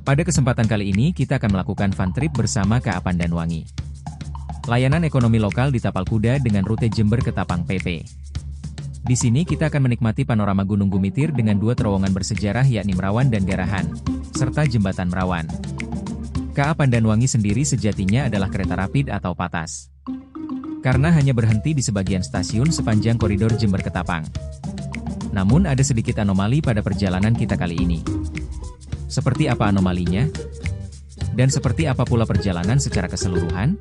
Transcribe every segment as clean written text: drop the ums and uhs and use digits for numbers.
Pada kesempatan kali ini kita akan melakukan fun trip bersama KA Pandanwangi. Layanan ekonomi lokal di tapal kuda dengan rute Jember ke Tapang PP. Di sini kita akan menikmati panorama Gunung Gumitir dengan dua terowongan bersejarah yakni Merawan dan Garahan, serta Jembatan Merawan. KA Pandanwangi sendiri sejatinya adalah kereta rapid atau patas. Karena hanya berhenti di sebagian stasiun sepanjang koridor Jember ke Tapang. Namun ada sedikit anomali pada perjalanan kita kali ini. Seperti apa anomalinya? Dan seperti apa pula perjalanan secara keseluruhan?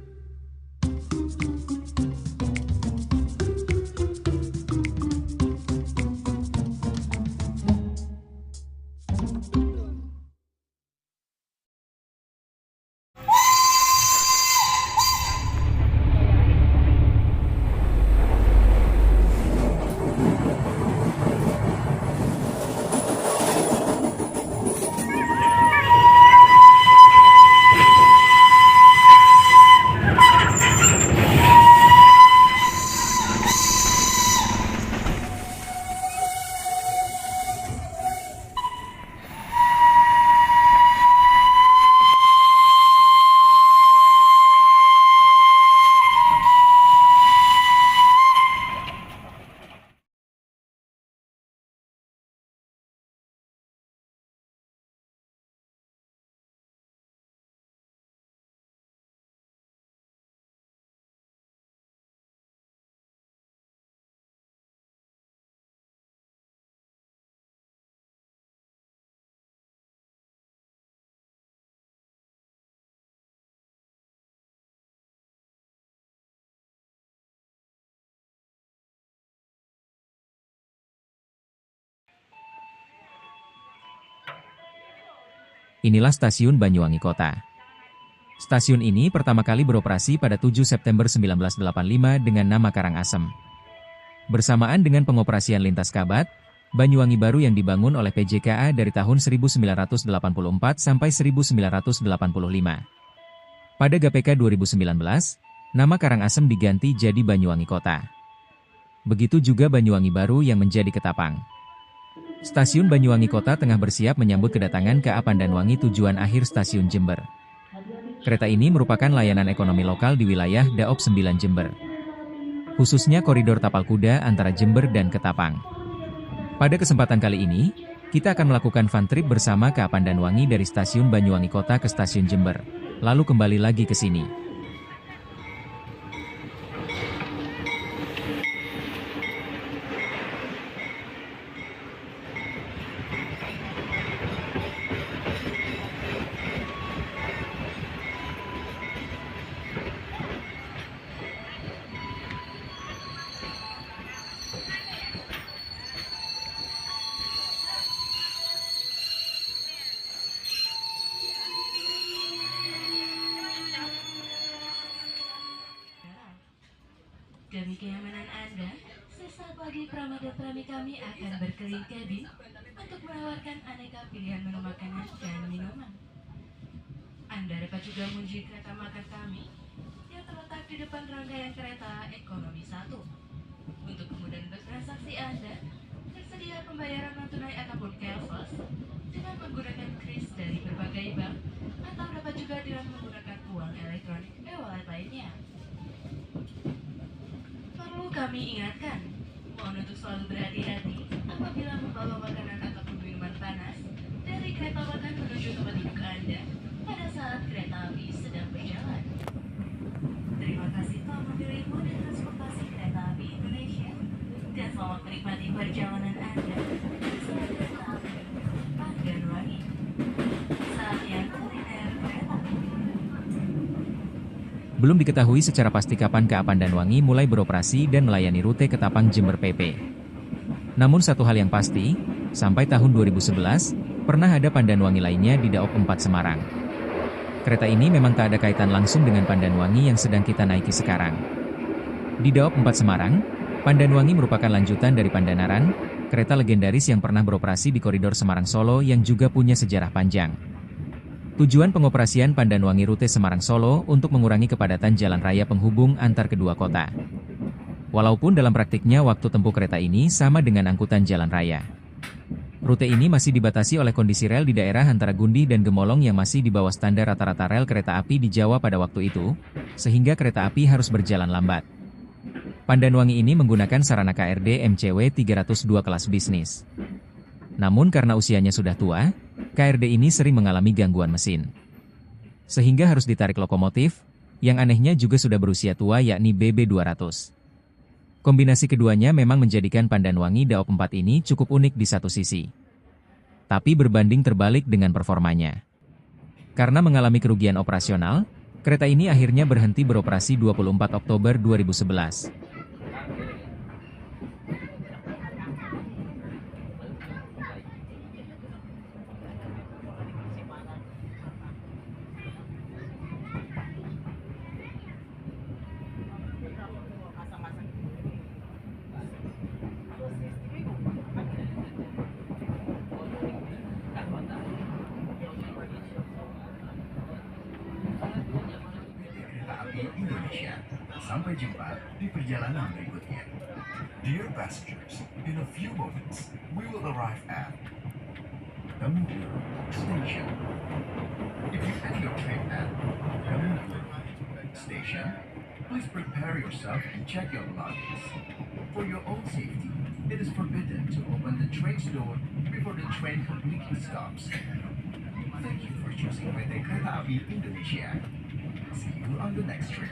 Inilah Stasiun Banyuwangi Kota. Stasiun ini pertama kali beroperasi pada 7 September 1985 dengan nama Karangasem. Bersamaan dengan pengoperasian lintas Kabat, Banyuwangi baru yang dibangun oleh PJKA dari tahun 1984 sampai 1985. Pada GPK 2019, nama Karangasem diganti jadi Banyuwangi Kota. Begitu juga Banyuwangi baru yang menjadi Ketapang. Stasiun Banyuwangi Kota tengah bersiap menyambut kedatangan KA Pandanwangi tujuan akhir Stasiun Jember. Kereta ini merupakan layanan ekonomi lokal di wilayah Daop 9 Jember. Khususnya koridor tapal kuda antara Jember dan Ketapang. Pada kesempatan kali ini, kita akan melakukan fun trip bersama KA Pandanwangi dari Stasiun Banyuwangi Kota ke Stasiun Jember, lalu kembali lagi ke sini. Demi kenyamanan Anda, sesaat lagi pramugari kami akan berkeliling kabin untuk menawarkan aneka pilihan menu makanan dan minuman. Anda dapat juga mengunjungi kereta makan kami yang terletak di depan rangkaian kereta ekonomi 1. Untuk kemudahan bertransaksi Anda, tersedia pembayaran non tunai ataupun cashless dengan menggunakan kris dari berbagai bank atau dapat juga dengan menggunakan uang elektronik e-wallet lainnya. Perlu kami ingatkan, mohon untuk selalu berhati-hati apabila membawa makanan ataupun minuman panas dari kereta makan menuju tempat duduk Anda pada saat kereta api sedang berjalan. Terima kasih telah memilih moda transportasi kereta api Indonesia dan selamat menikmati perjalanan Anda bersama kereta api Pandanwangi. Saatnya kuliner kereta. Belum diketahui secara pasti kapan KA Pandanwangi mulai beroperasi dan melayani rute Ketapang Jember PP. Namun satu hal yang pasti, sampai tahun 2011, pernah ada Pandanwangi lainnya di Daop 4 Semarang. Kereta ini memang tak ada kaitan langsung dengan Pandanwangi yang sedang kita naiki sekarang. Di Daop 4 Semarang, Pandanwangi merupakan lanjutan dari Pandanaran, kereta legendaris yang pernah beroperasi di koridor Semarang-Solo yang juga punya sejarah panjang. Tujuan pengoperasian Pandanwangi rute Semarang-Solo untuk mengurangi kepadatan jalan raya penghubung antar kedua kota. Walaupun dalam praktiknya waktu tempuh kereta ini sama dengan angkutan jalan raya. Rute ini masih dibatasi oleh kondisi rel di daerah antara Gundih dan Gemolong yang masih di bawah standar rata-rata rel kereta api di Jawa pada waktu itu, sehingga kereta api harus berjalan lambat. Pandanwangi ini menggunakan sarana KRD MCW 302 kelas bisnis. Namun karena usianya sudah tua, KRD ini sering mengalami gangguan mesin. Sehingga harus ditarik lokomotif, yang anehnya juga sudah berusia tua yakni BB200. Kombinasi keduanya memang menjadikan Pandanwangi Daop 4 ini cukup unik di satu sisi. Tapi berbanding terbalik dengan performanya. Karena mengalami kerugian operasional, kereta ini akhirnya berhenti beroperasi 24 Oktober 2011. Indonesia. Sampai jumpa di perjalanan berikutnya. Dear passengers, in a few moments, we will arrive at Temugur Station. If you end your trip at Temugur Station, please prepare yourself and check your luggage. For your own safety, it is forbidden to open the train's door before the train completely stops. Thank you for choosing PT Kereta Api Indonesia. See you on the next trip.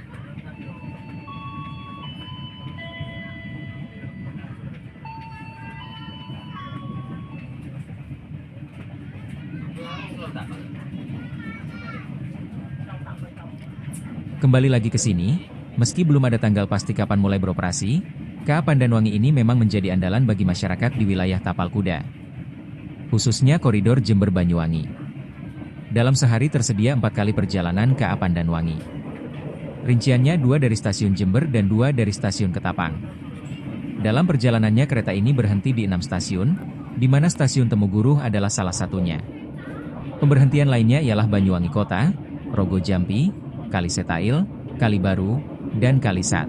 Kembali lagi ke sini, meski belum ada tanggal pasti kapan mulai beroperasi, KA Pandanwangi ini memang menjadi andalan bagi masyarakat di wilayah Tapal Kuda. Khususnya koridor Jember-Banyuwangi. Dalam sehari tersedia 4 kali perjalanan KA Pandanwangi. Rinciannya 2 dari stasiun Jember dan 2 dari stasiun Ketapang. Dalam perjalanannya kereta ini berhenti di 6 stasiun, di mana stasiun Temuguruh adalah salah satunya. Pemberhentian lainnya ialah Banyuwangi Kota, Rogo Jampi, Kalisetail, Kalibaru, dan Kalisat.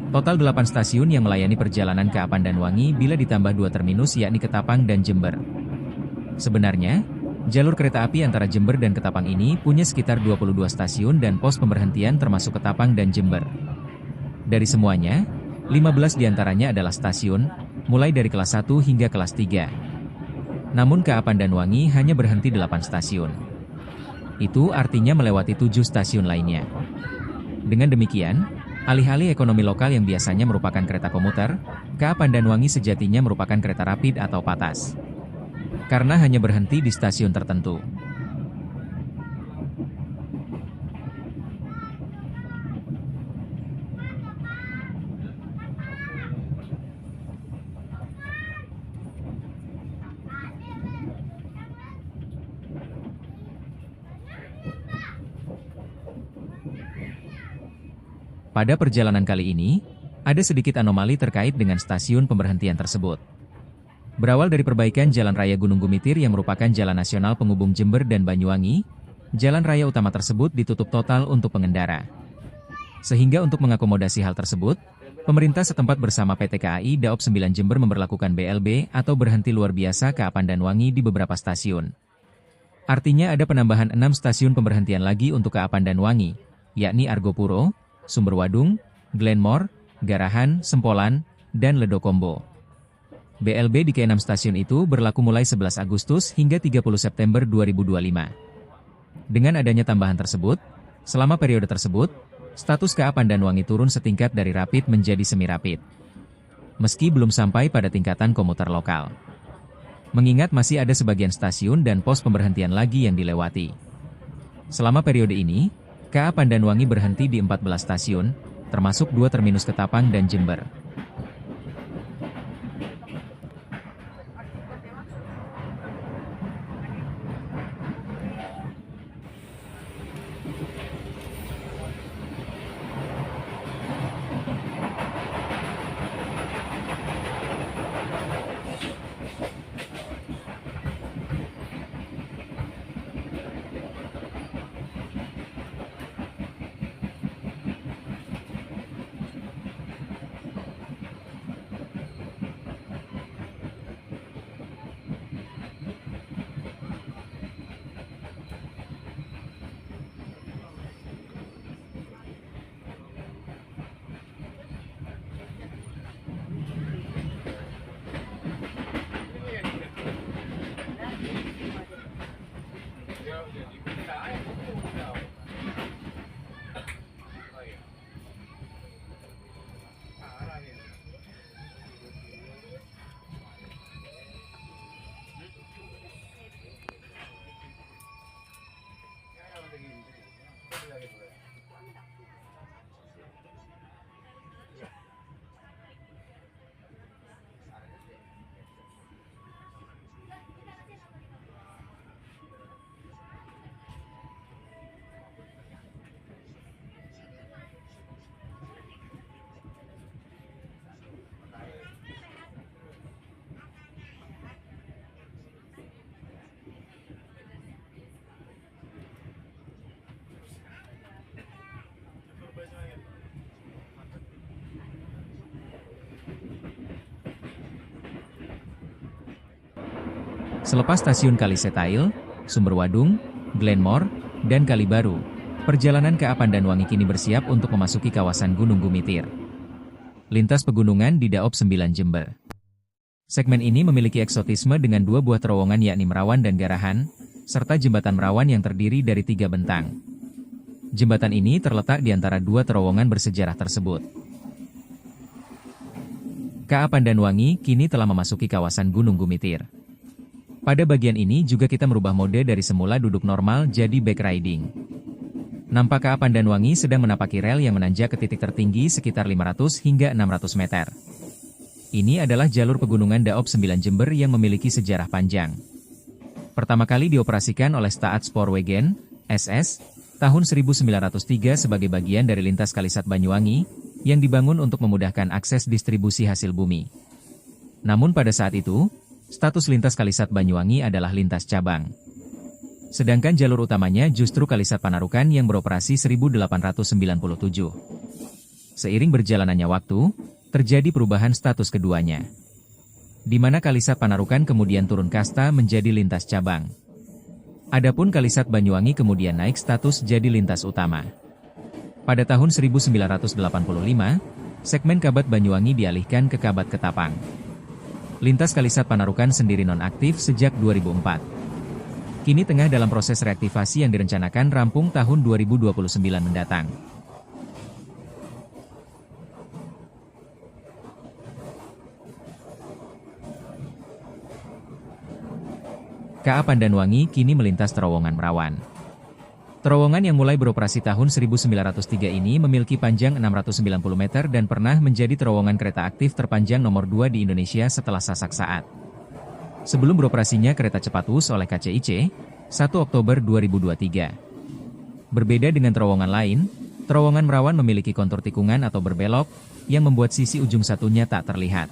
Total 8 stasiun yang melayani perjalanan KA Pandanwangi bila ditambah 2 terminus yakni Ketapang dan Jember. Sebenarnya, jalur kereta api antara Jember dan Ketapang ini punya sekitar 22 stasiun dan pos pemberhentian termasuk Ketapang dan Jember. Dari semuanya, 15 diantaranya adalah stasiun, mulai dari kelas 1 hingga kelas 3. Namun KA Pandanwangi hanya berhenti 8 stasiun. Itu artinya melewati 7 stasiun lainnya. Dengan demikian, alih-alih ekonomi lokal yang biasanya merupakan kereta komuter, KA Pandanwangi sejatinya merupakan kereta rapid atau patas. Karena hanya berhenti di stasiun tertentu. Pada perjalanan kali ini, ada sedikit anomali terkait dengan stasiun pemberhentian tersebut. Berawal dari perbaikan Jalan Raya Gunung Gumitir yang merupakan jalan nasional penghubung Jember dan Banyuwangi, jalan raya utama tersebut ditutup total untuk pengendara. Sehingga untuk mengakomodasi hal tersebut, pemerintah setempat bersama PT KAI Daop 9 Jember memberlakukan BLB atau berhenti luar biasa KA Pandanwangi di beberapa stasiun. Artinya ada penambahan 6 stasiun pemberhentian lagi untuk KA Pandanwangi, yakni Argopuro, Sumberwadung, Glenmore, Garahan, Sempolan, dan Ledokombo. BLB di ke-6 stasiun itu berlaku mulai 11 Agustus hingga 30 September 2025. Dengan adanya tambahan tersebut, selama periode tersebut, status KA Pandanwangi turun setingkat dari rapid menjadi semi-rapid. Meski belum sampai pada tingkatan komuter lokal. Mengingat masih ada sebagian stasiun dan pos pemberhentian lagi yang dilewati. Selama periode ini, KA Pandanwangi berhenti di 14 stasiun, termasuk 2 terminus Ketapang dan Jember. Selepas stasiun Kalisetail, Sumberwadung, Glenmore, dan Kalibaru, perjalanan KA Pandanwangi kini bersiap untuk memasuki kawasan Gunung Gumitir. Lintas pegunungan di Daop 9 Jember. Segmen ini memiliki eksotisme dengan 2 buah terowongan yakni Merawan dan Garahan, serta jembatan Merawan yang terdiri dari 3 bentang. Jembatan ini terletak di antara 2 terowongan bersejarah tersebut. KA Pandanwangi kini telah memasuki kawasan Gunung Gumitir. Pada bagian ini juga kita merubah mode dari semula duduk normal jadi back riding. Nampak KA Pandanwangi sedang menapaki rel yang menanjak ke titik tertinggi sekitar 500 hingga 600 meter. Ini adalah jalur pegunungan Daop 9 Jember yang memiliki sejarah panjang. Pertama kali dioperasikan oleh Staat Spoorwegen, SS, tahun 1903 sebagai bagian dari lintas Kalisat Banyuwangi, yang dibangun untuk memudahkan akses distribusi hasil bumi. Namun pada saat itu, status lintas Kalisat Banyuwangi adalah lintas cabang. Sedangkan jalur utamanya justru Kalisat Panarukan yang beroperasi 1897. Seiring berjalannya waktu, terjadi perubahan status keduanya. Di mana Kalisat Panarukan kemudian turun kasta menjadi lintas cabang. Adapun Kalisat Banyuwangi kemudian naik status jadi lintas utama. Pada tahun 1985, segmen Kabat Banyuwangi dialihkan ke Kabat Ketapang. Lintas Kalisat Panarukan sendiri nonaktif sejak 2004. Kini tengah dalam proses reaktivasi yang direncanakan rampung tahun 2029 mendatang. KA Pandanwangi kini melintas terowongan Merawan. Terowongan yang mulai beroperasi tahun 1903 ini memiliki panjang 690 meter dan pernah menjadi terowongan kereta aktif terpanjang nomor 2 di Indonesia setelah Sasak Saat. Sebelum beroperasinya kereta cepat WUS oleh KCIC, 1 Oktober 2023. Berbeda dengan terowongan lain, terowongan Merawan memiliki kontur tikungan atau berbelok, yang membuat sisi ujung satunya tak terlihat.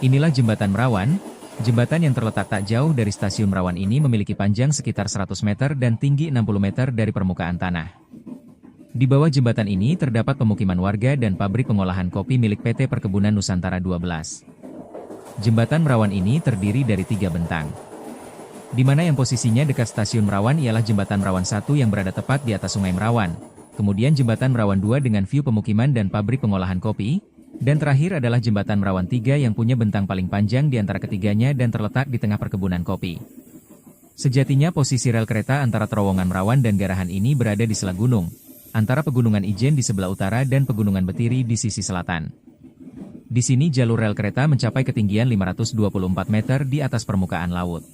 Inilah Jembatan Merawan. Jembatan yang terletak tak jauh dari stasiun Merawan ini memiliki panjang sekitar 100 meter dan tinggi 60 meter dari permukaan tanah. Di bawah jembatan ini terdapat pemukiman warga dan pabrik pengolahan kopi milik PT Perkebunan Nusantara 12. Jembatan Merawan ini terdiri dari 3 bentang. Di mana yang posisinya dekat stasiun Merawan ialah Jembatan Merawan 1 yang berada tepat di atas Sungai Merawan, kemudian Jembatan Merawan 2 dengan view pemukiman dan pabrik pengolahan kopi, dan terakhir adalah Jembatan Merawan 3 yang punya bentang paling panjang di antara ketiganya dan terletak di tengah perkebunan kopi. Sejatinya posisi rel kereta antara terowongan Merawan dan Garahan ini berada di sela gunung, antara Pegunungan Ijen di sebelah utara dan Pegunungan Betiri di sisi selatan. Di sini jalur rel kereta mencapai ketinggian 524 meter di atas permukaan laut.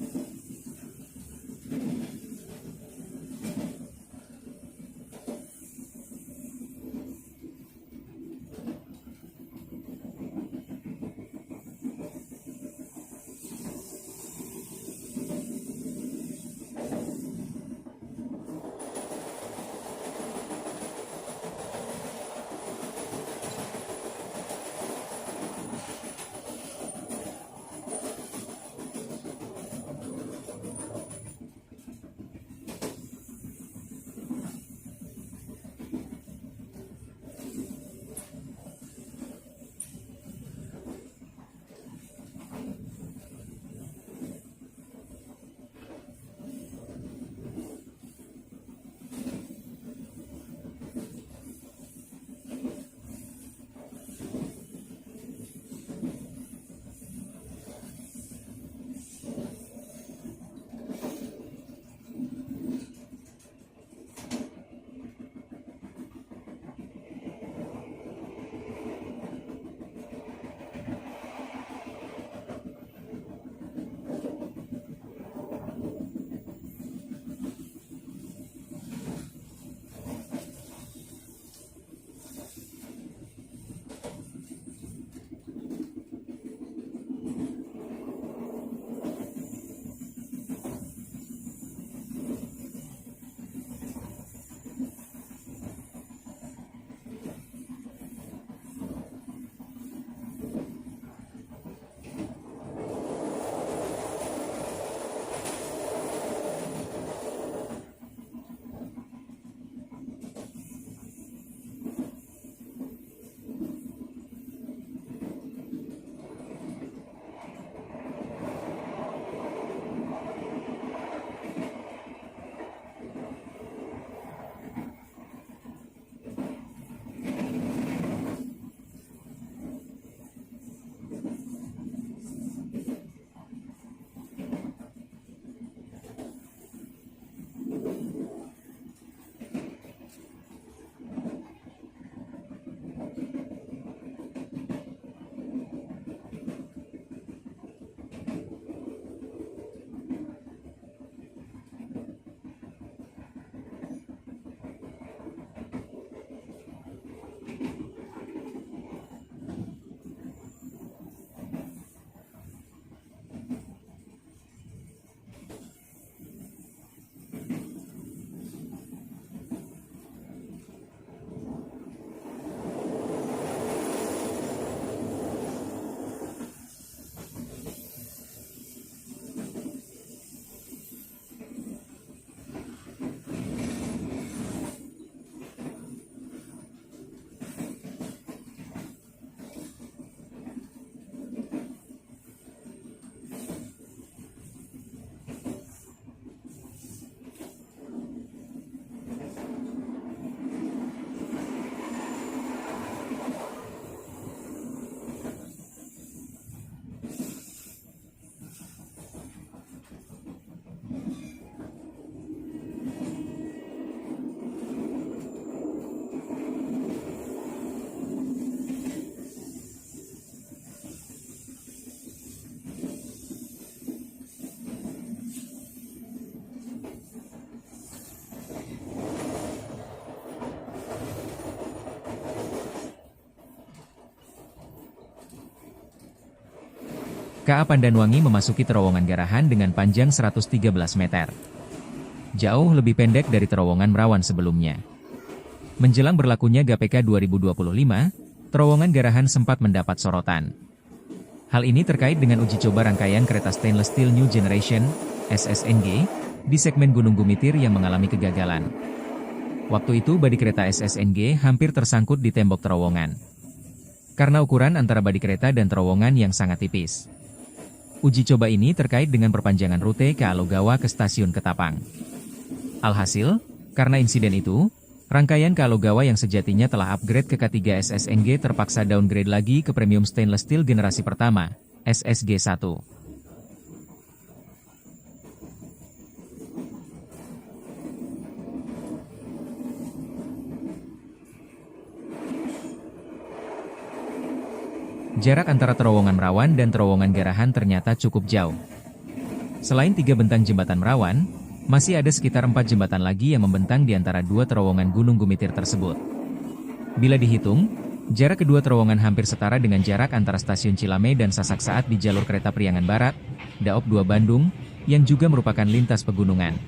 KA Pandanwangi memasuki terowongan Garahan dengan panjang 113 meter. Jauh lebih pendek dari terowongan Merawan sebelumnya. Menjelang berlakunya GPK 2025, terowongan Garahan sempat mendapat sorotan. Hal ini terkait dengan uji coba rangkaian kereta Stainless Steel New Generation, SSNG, di segmen Gunung Gumitir yang mengalami kegagalan. Waktu itu badi kereta SSNG hampir tersangkut di tembok terowongan. Karena ukuran antara badi kereta dan terowongan yang sangat tipis. Uji coba ini terkait dengan perpanjangan rute KA Logawa ke stasiun Ketapang. Alhasil, karena insiden itu, rangkaian KA Logawa yang sejatinya telah upgrade ke K3 SSNG terpaksa downgrade lagi ke Premium Stainless Steel generasi pertama, SSG 1. Jarak antara terowongan Merawan dan terowongan Garahan ternyata cukup jauh. Selain 3 bentang jembatan Merawan, masih ada sekitar 4 jembatan lagi yang membentang di antara 2 terowongan Gunung Gumitir tersebut. Bila dihitung, jarak kedua terowongan hampir setara dengan jarak antara stasiun Cilame dan Sasak Saat di jalur kereta Priangan Barat, Daop 2 Bandung, yang juga merupakan lintas pegunungan.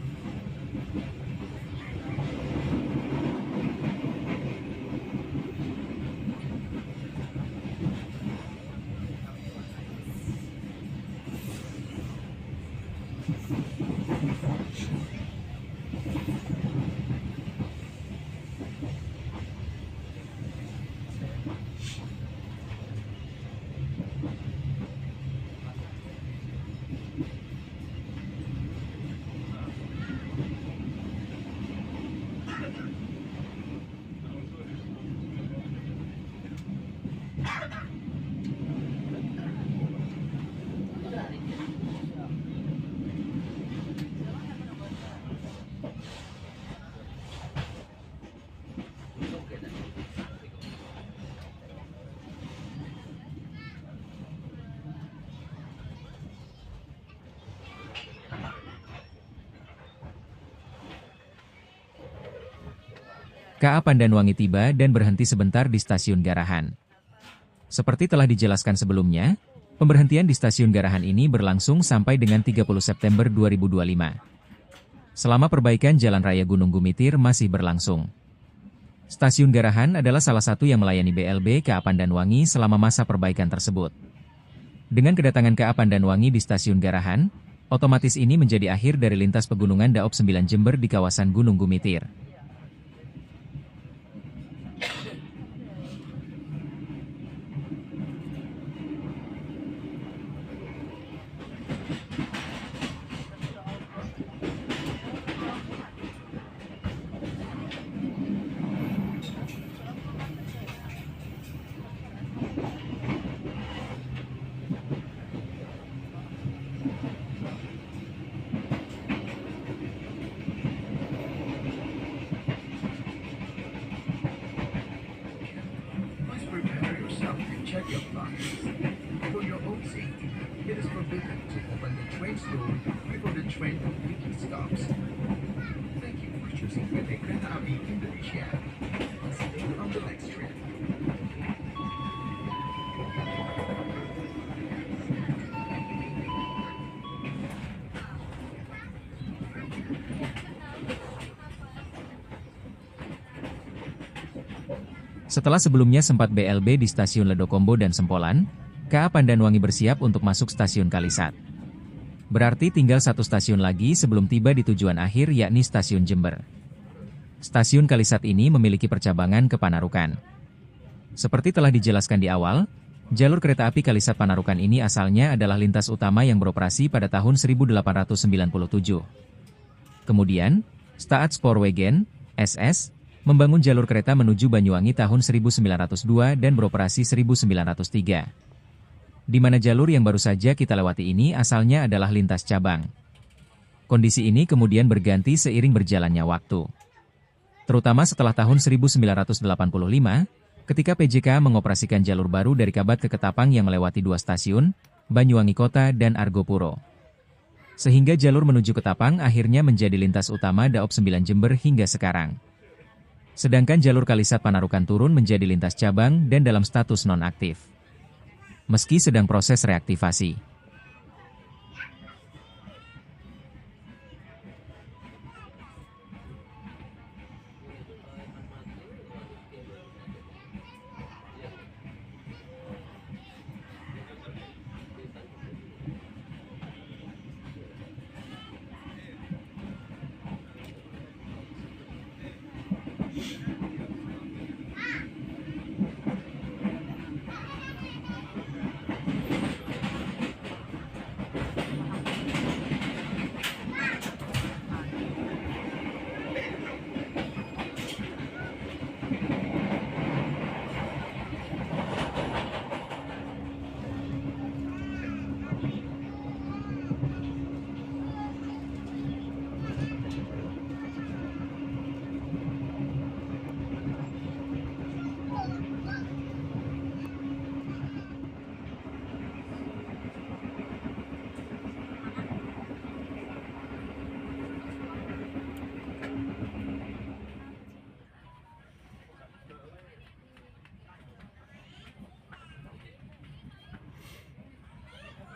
KA Pandanwangi tiba dan berhenti sebentar di stasiun Garahan. Seperti telah dijelaskan sebelumnya, pemberhentian di stasiun Garahan ini berlangsung sampai dengan 30 September 2025. Selama perbaikan Jalan Raya Gunung Gumitir masih berlangsung. Stasiun Garahan adalah salah satu yang melayani BLB KA Pandanwangi selama masa perbaikan tersebut. Dengan kedatangan KA Pandanwangi di stasiun Garahan, otomatis ini menjadi akhir dari lintas pegunungan Daop 9 Jember di kawasan Gunung Gumitir. Please prepare yourself to check your luggage. For your own safety, it is forbidden to open the train's door before the train completely stops. Thank you for choosing PT Kereta Api Indonesia. See you on the next train. Setelah sebelumnya sempat BLB di stasiun Ledokombo dan Sempolan, KA Pandanwangi bersiap untuk masuk stasiun Kalisat. Berarti tinggal satu stasiun lagi sebelum tiba di tujuan akhir yakni stasiun Jember. Stasiun Kalisat ini memiliki percabangan ke Panarukan. Seperti telah dijelaskan di awal, jalur kereta api Kalisat Panarukan ini asalnya adalah lintas utama yang beroperasi pada tahun 1897. Kemudian, Staat Spoorwegen, SS, membangun jalur kereta menuju Banyuwangi tahun 1902 dan beroperasi 1903. Di mana jalur yang baru saja kita lewati ini asalnya adalah lintas cabang. Kondisi ini kemudian berganti seiring berjalannya waktu. Terutama setelah tahun 1985, ketika PJK mengoperasikan jalur baru dari Kabat ke Ketapang yang melewati 2 stasiun, Banyuwangi Kota dan Argopuro. Sehingga jalur menuju Ketapang akhirnya menjadi lintas utama Daop 9 Jember hingga sekarang. Sedangkan jalur Kalisat Panarukan turun menjadi lintas cabang dan dalam status nonaktif. Meski sedang proses reaktivasi.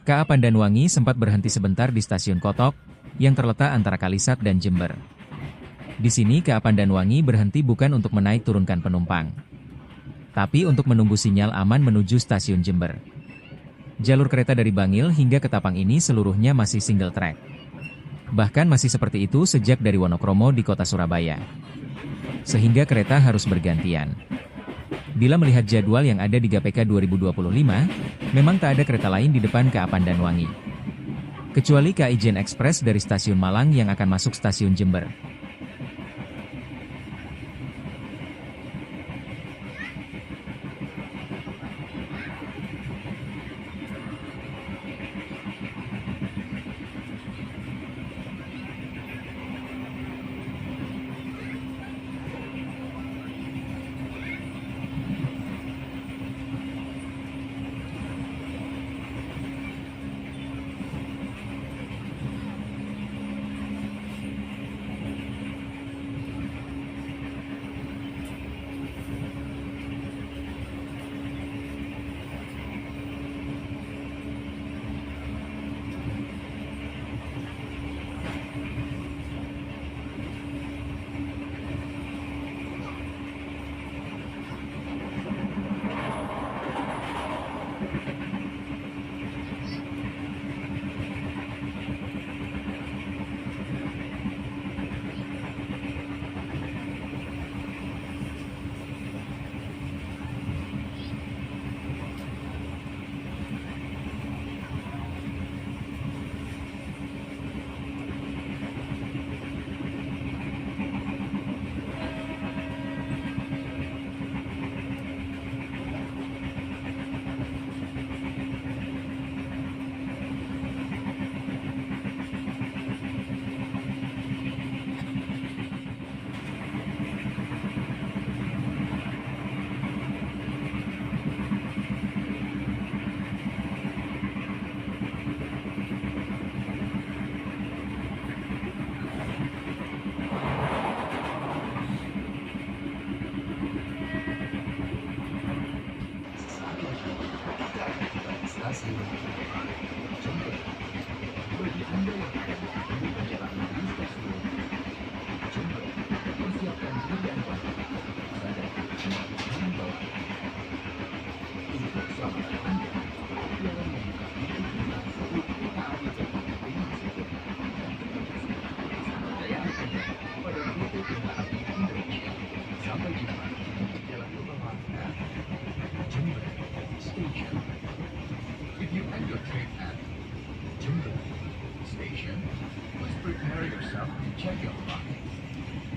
KA Pandanwangi sempat berhenti sebentar di stasiun Kotok, yang terletak antara Kalisat dan Jember. Di sini KA Pandanwangi berhenti bukan untuk menaik turunkan penumpang, tapi untuk menunggu sinyal aman menuju stasiun Jember. Jalur kereta dari Bangil hingga Ketapang ini seluruhnya masih single track. Bahkan masih seperti itu sejak dari Wonokromo di kota Surabaya. Sehingga kereta harus bergantian. Bila melihat jadwal yang ada di GPK 2025, memang tak ada kereta lain di depan KA Pandanwangi. Kecuali KA Ijen Express dari stasiun Malang yang akan masuk stasiun Jember. Bagi Anda yang akan menempuh perjalanan di stasiun Jember, persiapkan kendaraan Anda pada jam bawah. Untuk keselamatan Anda, biarlah membuka pintu untuk kereta api Daya Anda pada PT Kereta Api Indonesia. Sampai jumpa di jalan bawah Jember Station. If you end your trip at Jember Station, please prepare yourself to check your clock.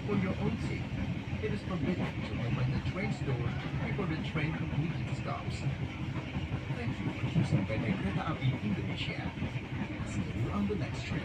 For your own safety, it is forbidden to open the train's door before the train completely stops. Thank you for choosing PT Kereta Api Indonesia. See you on the next trip.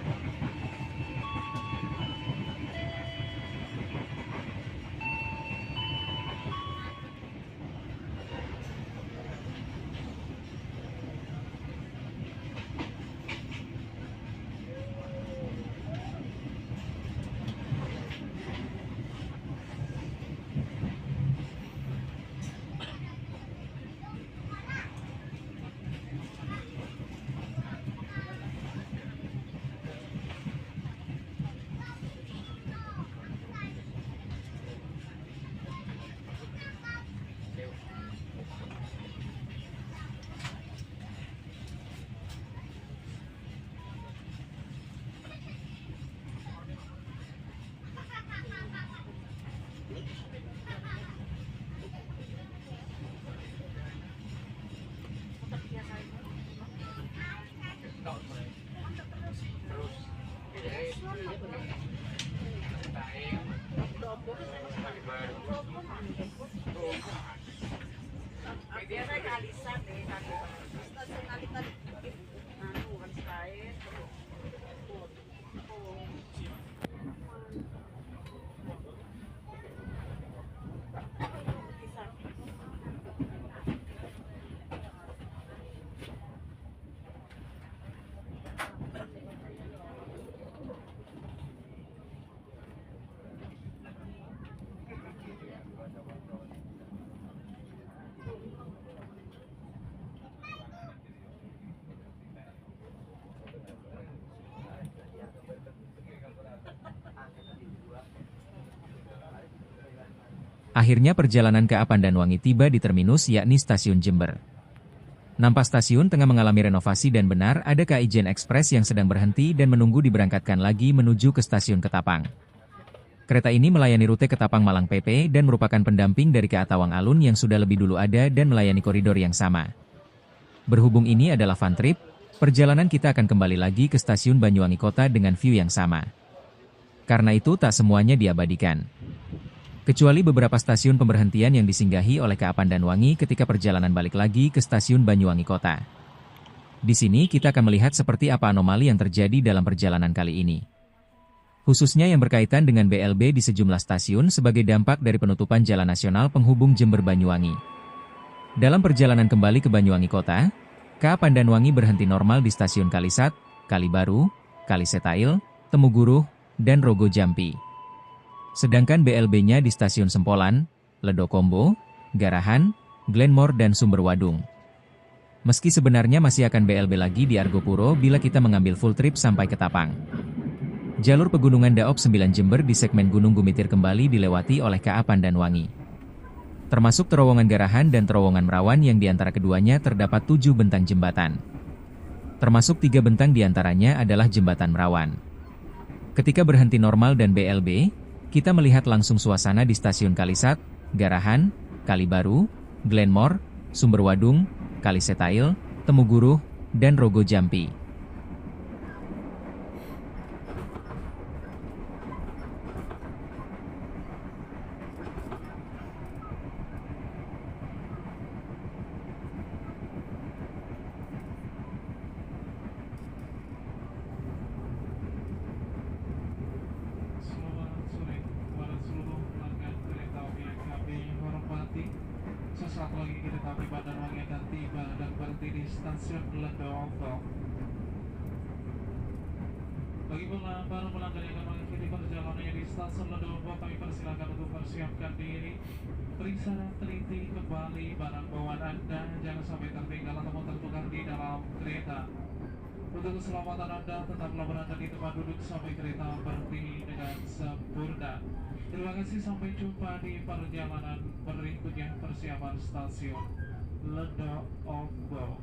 Akhirnya perjalanan ke Pandanwangi tiba di terminus yakni Stasiun Jember. Nampak stasiun tengah mengalami renovasi dan benar ada KAI Jen Express yang sedang berhenti dan menunggu diberangkatkan lagi menuju ke Stasiun Ketapang. Kereta ini melayani rute Ketapang Malang PP dan merupakan pendamping dari KA Tawang Alun yang sudah lebih dulu ada dan melayani koridor yang sama. Berhubung ini adalah fun trip, perjalanan kita akan kembali lagi ke Stasiun Banyuwangi Kota dengan view yang sama. Karena itu tak semuanya diabadikan. Kecuali beberapa stasiun pemberhentian yang disinggahi oleh KA Pandanwangi ketika perjalanan balik lagi ke Stasiun Banyuwangi Kota. Di sini kita akan melihat seperti apa anomali yang terjadi dalam perjalanan kali ini. Khususnya yang berkaitan dengan BLB di sejumlah stasiun sebagai dampak dari penutupan jalan nasional penghubung Jember Banyuwangi. Dalam perjalanan kembali ke Banyuwangi Kota, KA Pandanwangi berhenti normal di Stasiun Kalisat, Kalibaru, Kalisetail, Temuguruh, dan Rogo Jampi. Sedangkan BLB-nya di Stasiun Sempolan, Ledokombo, Garahan, Glenmore dan Sumberwadung. Meski sebenarnya masih akan BLB lagi di Argopuro bila kita mengambil full trip sampai Ketapang. Jalur pegunungan Daop 9 Jember di segmen Gunung Gumitir kembali dilewati oleh KA Pandanwangi. Termasuk terowongan Garahan dan terowongan Merawan yang diantara keduanya terdapat 7 bentang jembatan. Termasuk 3 bentang diantaranya adalah Jembatan Merawan. Ketika berhenti normal dan BLB, kita melihat langsung suasana di Stasiun Kalisat, Garahan, Kalibaru, Glenmore, Sumberwadung, Kalisetail, Temuguruh, dan Rogo Jampi. Sesaat lagi kereta api Pandanwangi akan tiba dan berhenti di Stasiun Ledokombo. Bagi para pelanggan yang akan mengikuti perjalanannya di Stasiun Ledokombo, kami persilakan untuk mempersiapkan diri. Periksa dan teliti kembali barang bawaan Anda, jangan sampai tertinggal ataupun tertukar di dalam kereta. Untuk keselamatan Anda, tetaplah berada di tempat duduk sampai kereta berhenti dengan sempurna. Terima kasih, sampai jumpa di perjalanan berikutnya. Persiapan Stasiun Ledokombo.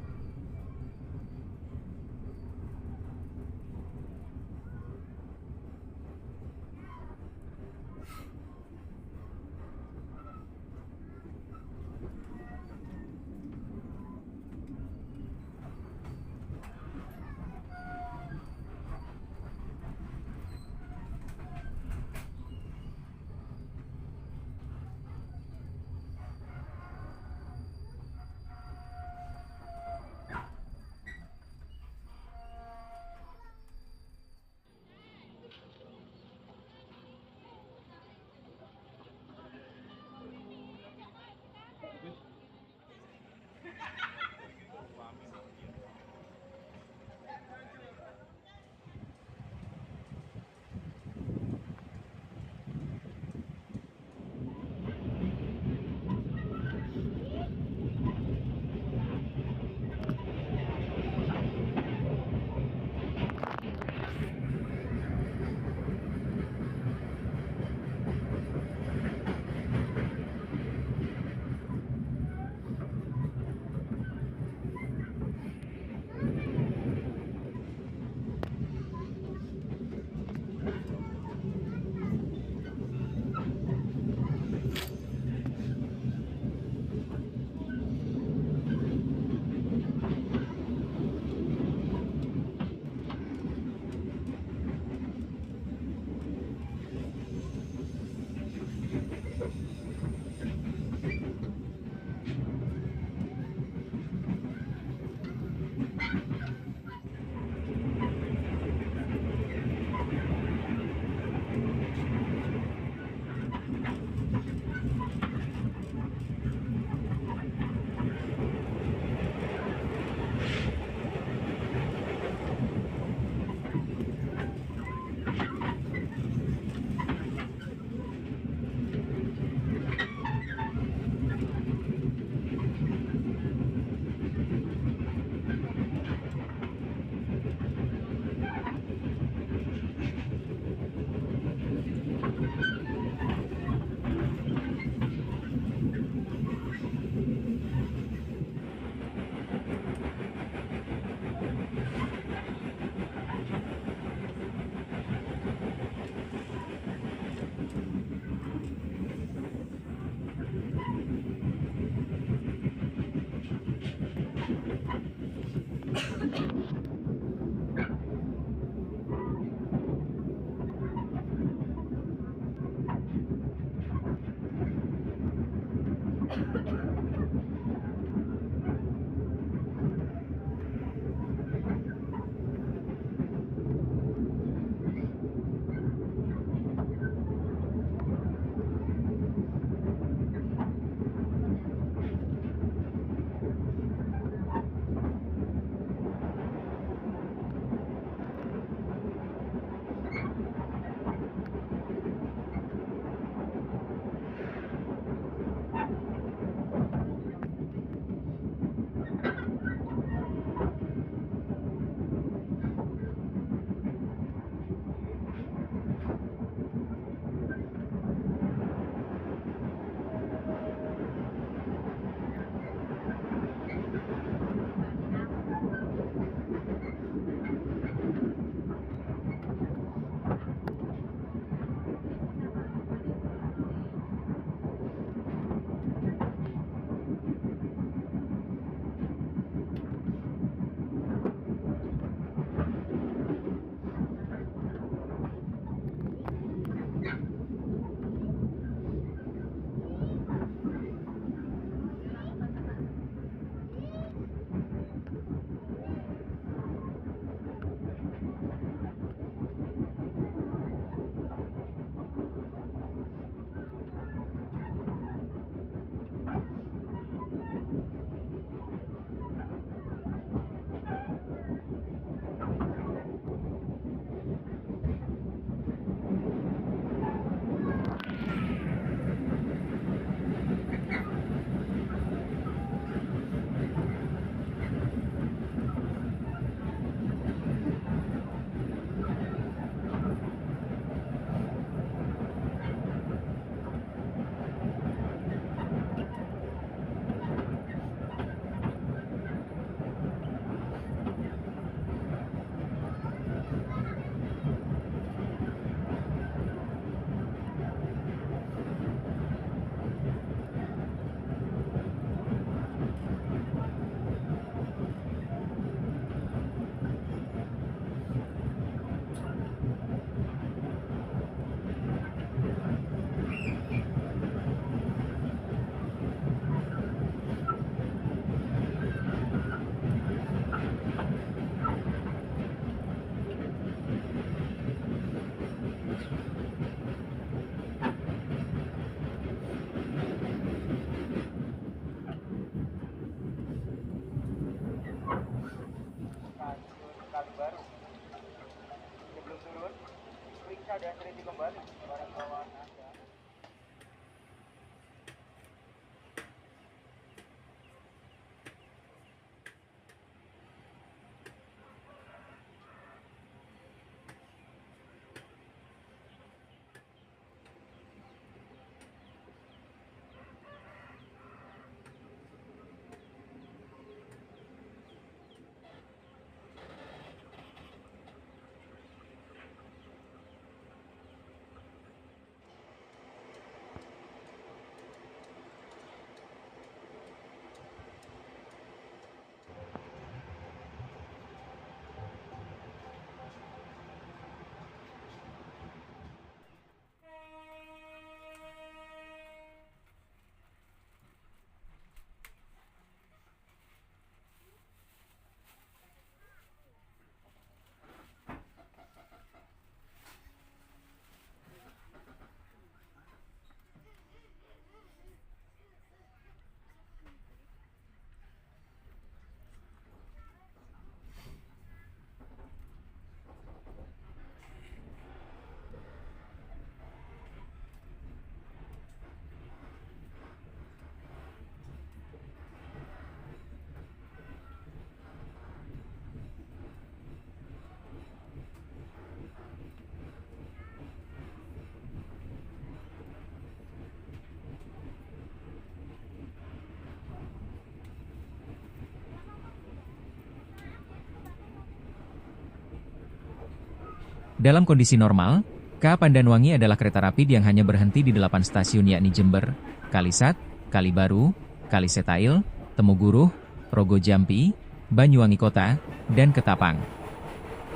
Dalam kondisi normal, KA Pandanwangi adalah kereta rapid yang hanya berhenti di 8 stasiun yakni Jember, Kalisat, Kalibaru, Kalisetail, Temuguruh, Rogo Jampi, Banyuwangi Kota, dan Ketapang.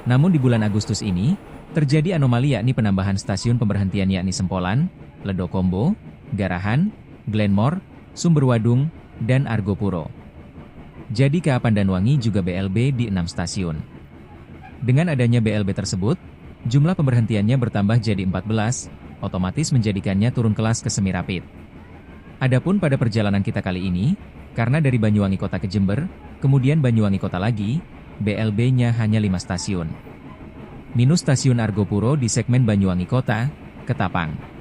Namun di bulan Agustus ini, terjadi anomali yakni penambahan stasiun pemberhentian yakni Sempolan, Ledokombo, Garahan, Glenmore, Sumberwadung, dan Argopuro. Jadi KA Pandanwangi juga BLB di 6 stasiun. Dengan adanya BLB tersebut, jumlah pemberhentiannya bertambah jadi 14, otomatis menjadikannya turun kelas ke semi rapid. Adapun pada perjalanan kita kali ini, karena dari Banyuwangi Kota ke Jember, kemudian Banyuwangi Kota lagi, BLB-nya hanya 5 stasiun. Minus stasiun Argopuro di segmen Banyuwangi Kota, Ketapang.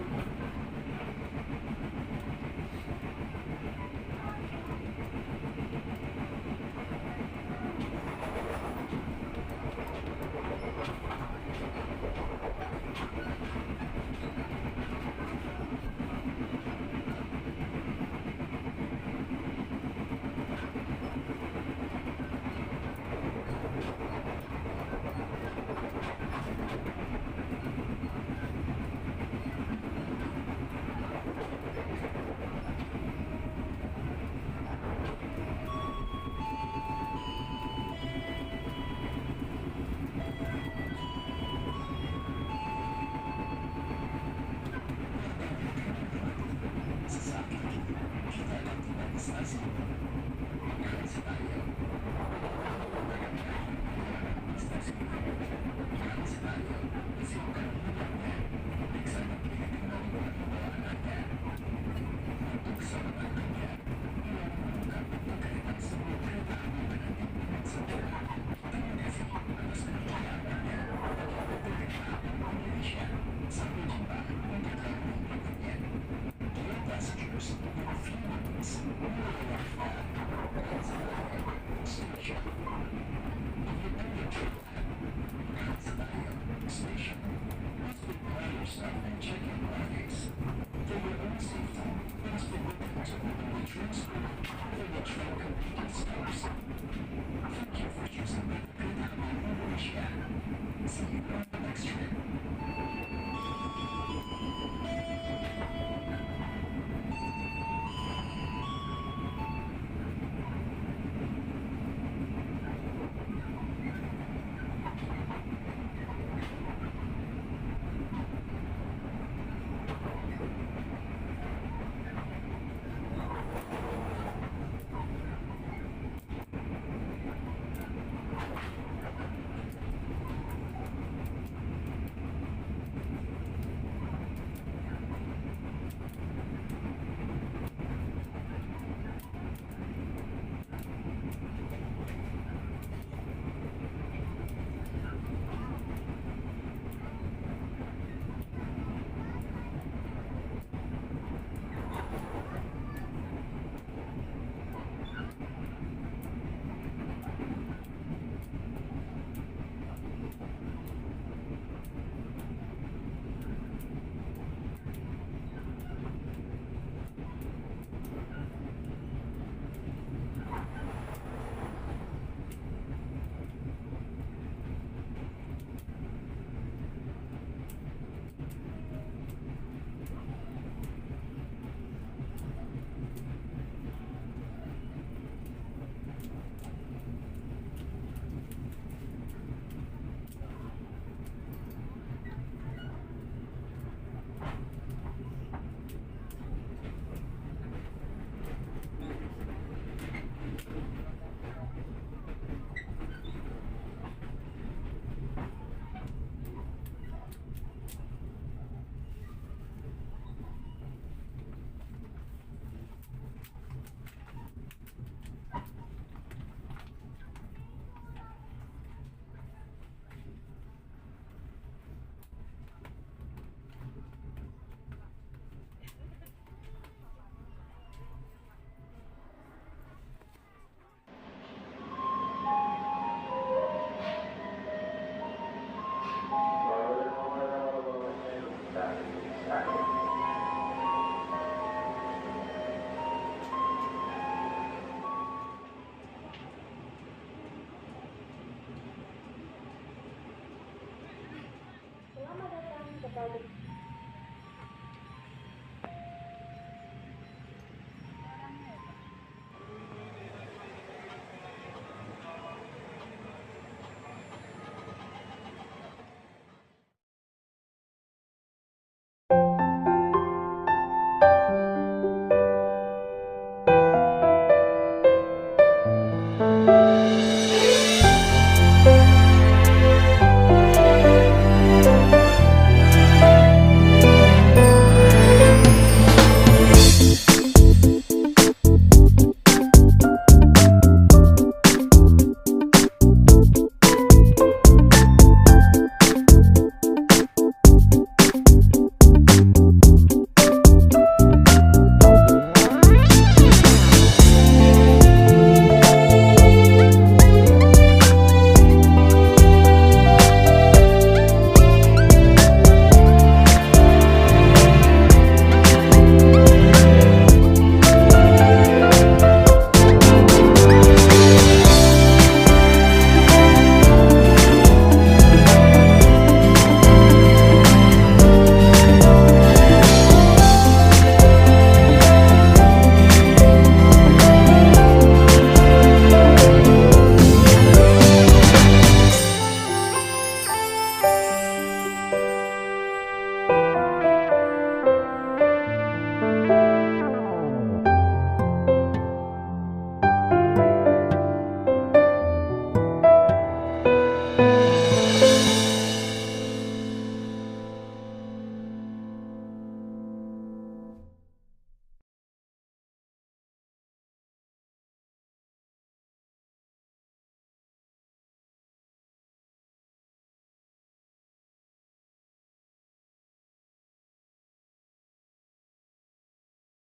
mau